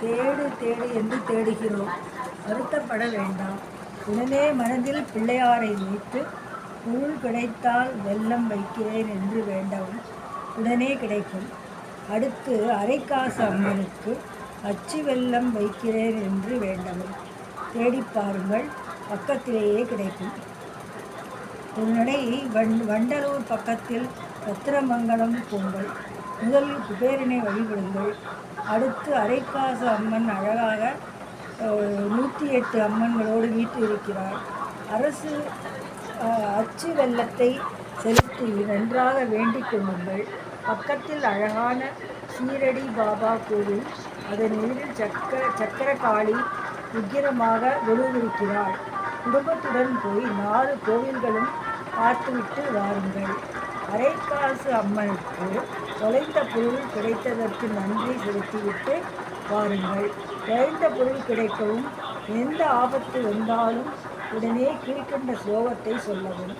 தேடு தேடு என்று தேடுகிறோம். வருத்தப்பட வேண்டாம். உடனே மனதில் பிள்ளையாரை வைத்து பொருள் கிடைத்தால் வெல்லம் வைக்கிறேன் என்று வேண்டவும் உடனே கிடைக்கும். அடுத்து அரைக்காசு அம்மனுக்கு அச்சு வெல்லம் வைக்கிறேன் என்று வேண்டவும் தேடி பாருங்கள், பக்கத்திலேயே கிடைக்கும். ஒரு நடை வண்டலூர் பக்கத்தில் ரத்திரமங்கலம் பொங்கல். முதலில் குபேரனை வழிபடுங்கள். அடுத்து அரைக்காசு அம்மன் அழகாக 108 அம்மன்களோடு வீட்டு இருக்கிறார். அரசு அச்சு வெள்ளத்தை செலுத்தி நன்றாக வேண்டிக் கொள்ளுங்கள். பக்கத்தில் அழகான சீரடி பாபா கோவில், அதன் எதிரில் சக்கரகாளி உக்கிரமாக ஒழுவிருக்கிறாள். குடும்பத்துடன் போய் 4 கோவில்களும் பார்த்துவிட்டு வாருங்கள். அரைக்காசு அம்மனுக்கு தொலைந்த பொருள் கிடைத்ததற்கு நன்றி செலுத்திவிட்டு வாருங்கள். தொலைந்த பொருள் கிடைக்கவும் எந்த ஆபத்து வந்தாலும் உடனே கீழ்கண்ட ஸ்லோகத்தை சொல்லவும்.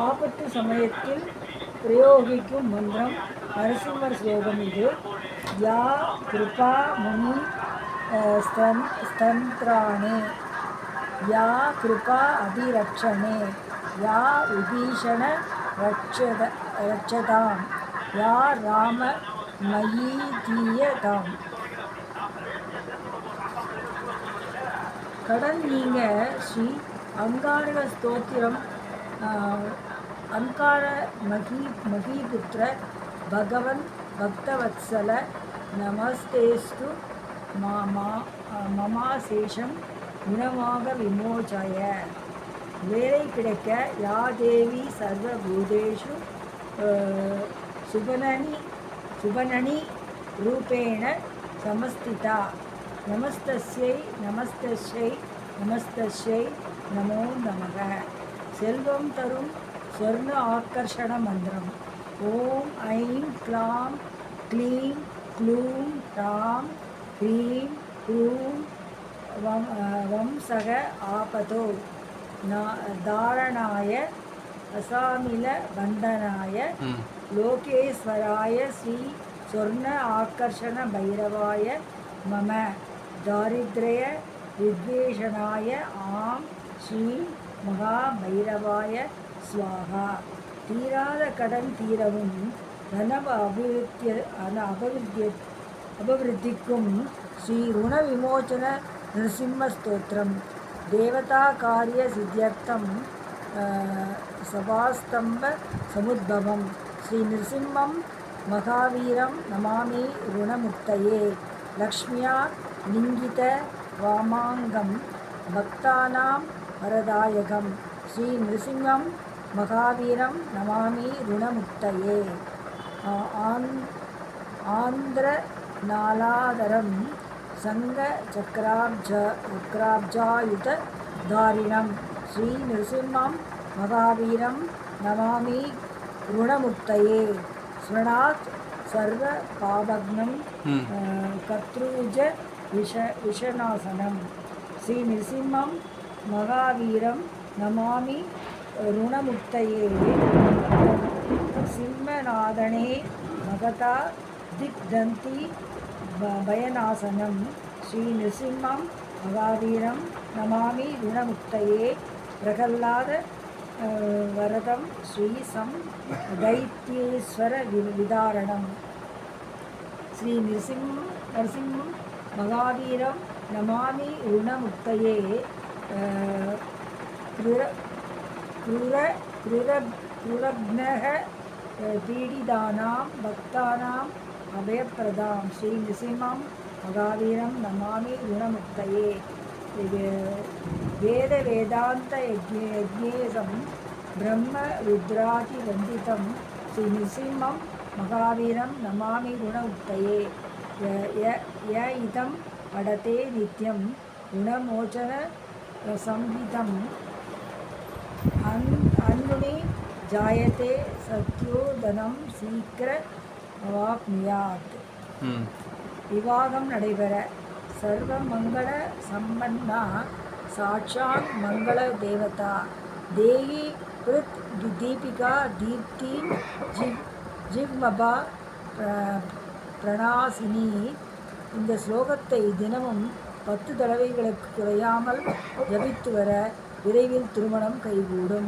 ஆபத்து சமயத்தில் பிரயோகிக்கும் மந்திரம் நரசிம்மர் ஸ்லோகம் இது. யா கிருபா முனி ஸ்தந்திராணே, யா கிருபா அதிரட்சணே, யா விபீஷண ரட்சதாம், யா ராம மயீதீயதாம். கடன் நீங்க ஸ்ரீ அங்காரக ஸ்தோத்திரம். அங்கார மகீபுத்திர பகவன் பக்தவத்சல நமஸ்தேஸ்து மமாசேஷம் குணமாக விமோச்சய. வேலை கிடைக்க யா தேவி சர்வபூதேஷு சுபனனி ரூபேண சமஸ்திதா. நமஸ்தஸ்யை நமஸ்தஸ்யை நமஸ்தஸ்யை நமோ நமக. செல்வம் தரும் ஸ்வர்ண ஆக்கர்ஷண மந்திரம். ஓம் ஐம் க்ளாம் க்ளீம் க்ளூம் ராம் க்ரீம் க்ளூம் வம்சக ஆபதோ தாரணாய அசாமில பந்தனாய லோகேஸ்வராய ஸ்ரீ ஸ்வர்ண ஆக்கர்ஷண பைரவாய மம தாரித்ரய வித்வேஷனாய ஆம் ஸ்ரீ மகா பைரவாய ஸ்வாகா. தீராத கடன் தீரவும் தனவ அபிவிருத்திக்கும் ஸ்ரீ ருண விமோச்சன நிருசிம்ம ஸ்தோத்திரம். தேவதா காரிய சித்தியர்த்தம் சபாஸ்தம்ப சமுத்பவம். ஸ்ரீ நிருசிம்மம் மகாவீரம் நமாமி ருணமுக்தயே. லக்ஷ்மியா லிங்கித வாமாங்கம் பக்தானாம் வரதாயகம். ஸ்ரீ நிருசிம்மம் மகாவீரம் நமாமி ருணமுக்தயே. ஆந்திர நாலாதரம் சங்க சக்கராப்ஜாயுத தாரிணம். ஸ்ரீ நிருசிம்மம் மகாவீரம் நமாமி ருணமுக்தயே. ஸ்மரணாத் சர்வ பாபக்னம் கத்ரூஜ விஷநாசனம். ஸ்ரீ நிருசிம்மம் மகாவீரம் நமாமி ருணமுக்தயே. சிம்மநாதனே மகதா திக்தந்தி பயநாசனம். ஸ்ரீ நிருசிம்மம் மகாவீரம் நமாமி ருணமுக்தயே. பிரகல்லாத வரதம் ஸ்ரீ தைத்யேஸ்வர விதாரணம். ஸ்ரீ நரசிம்மம் மகாவீரம் நமாமி ருணமுக்தயே. கிருரக்னக பீடிதானாம் பக்தானாம் அபயப்பிரதாம். ஸ்ரீ நிருசிம்மம் மகாவீரம் நமாமி ருணமுக்தயே. வேத வேதாந்த யஜ்ஞேசம் பிரம்ம ருத்ராதி வந்திதம். ஸ்ரீ நிருசிம்மம் மகாவீரம் நமாமி ருணமுக்தயே. ய இதம் படதே நித்யம் குணமோச்சன சம்ஹிதம். அன்னுனி ஜாயதே சத்யோதனம் சீக்கிர அவாப்னுயாத். விவாகம் நடைபெற சர்வ மங்கள சம்பன்னா சாட்சாத் மங்கள தேவதா தேயி கிருத் தீபிகா தீப்தி ஜிக்மபா பிரணாசினி இந்த ஸ்லோகத்தை தினமும் 10 தடவைகளுக்கு குறையாமல் ஜபித்து வர விரைவில் திருமணம் கைகூடும்.